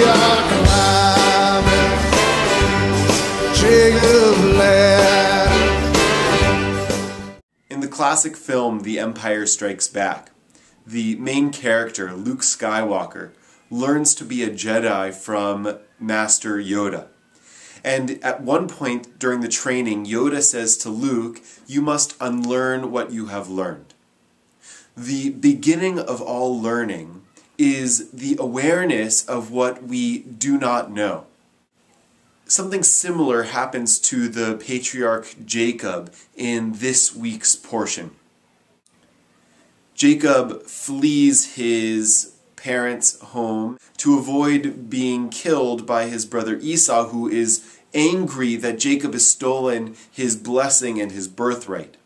are climbing Jacob land. In the classic film The Empire Strikes Back, the main character, Luke Skywalker, learns to be a Jedi from Master Yoda. And at one point during the training, Yoda says to Luke, "You must unlearn what you have learned." The beginning of all learning is the awareness of what we do not know. Something similar happens to the patriarch Jacob in this week's portion. Jacob flees his parents' home to avoid being killed by his brother Esau, who is angry that Jacob has stolen his blessing and his birthright.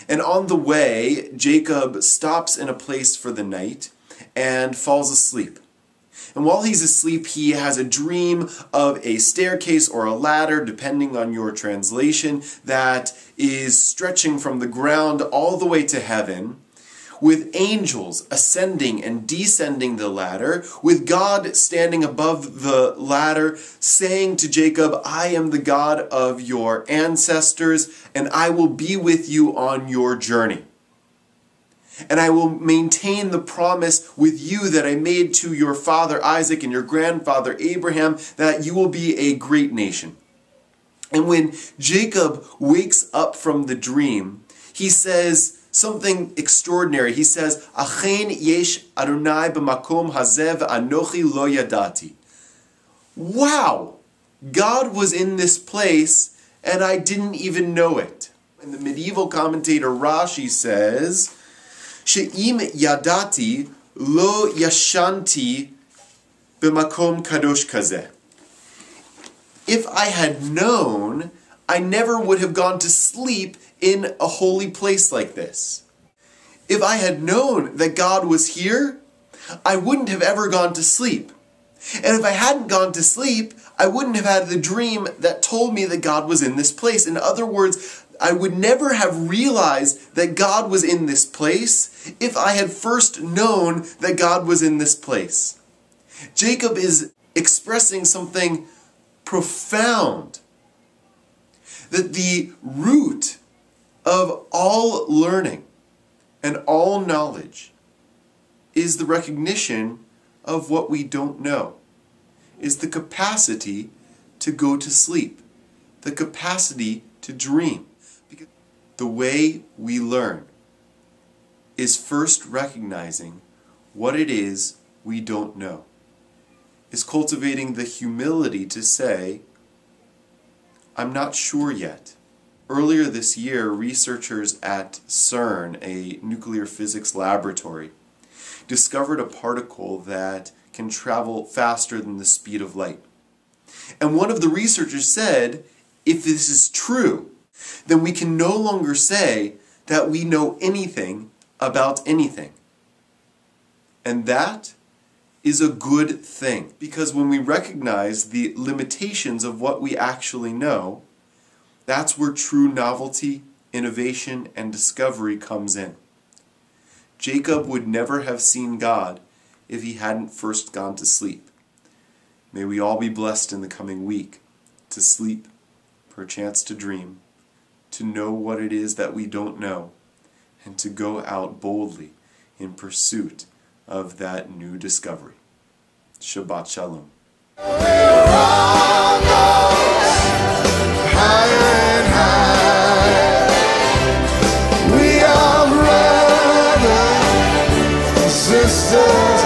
And on the way, Jacob stops in a place for the night and falls asleep. And while he's asleep, he has a dream of a staircase or a ladder, depending on your translation, that is stretching from the ground all the way to heaven, with angels ascending and descending the ladder, with God standing above the ladder, saying to Jacob, "I am the God of your ancestors, and I will be with you on your journey. And I will maintain the promise with you that I made to your father Isaac and your grandfather Abraham, that you will be a great nation." And when Jacob wakes up from the dream, he says something extraordinary. He says, "Achen yesh Adonai b'makom hazeh v'anochi lo yadati." Wow! God was in this place and I didn't even know it. And the medieval commentator Rashi says, "She'im yadati lo yashanti b'makom kadosh kazeh." If I had known, I never would have gone to sleep in a holy place like this. If I had known that God was here, I wouldn't have ever gone to sleep. And if I hadn't gone to sleep, I wouldn't have had the dream that told me that God was in this place. In other words, I would never have realized that God was in this place if I had first known that God was in this place. Jacob is expressing something profound, that the root of all learning and all knowledge is the recognition of what we don't know, is the capacity to go to sleep, the capacity to dream. Because the way we learn is first recognizing what it is we don't know, is cultivating the humility to say, "I'm not sure yet." Earlier this year, researchers at CERN, a nuclear physics laboratory, discovered a particle that can travel faster than the speed of light. And one of the researchers said, if this is true, then we can no longer say that we know anything about anything. And that is a good thing, because when we recognize the limitations of what we actually know, that's where true novelty, innovation, and discovery comes in. Jacob would never have seen God if he hadn't first gone to sleep. May we all be blessed in the coming week to sleep, perchance to dream, to know what it is that we don't know, and to go out boldly in pursuit of that new discovery. Shabbat Shalom. Sisters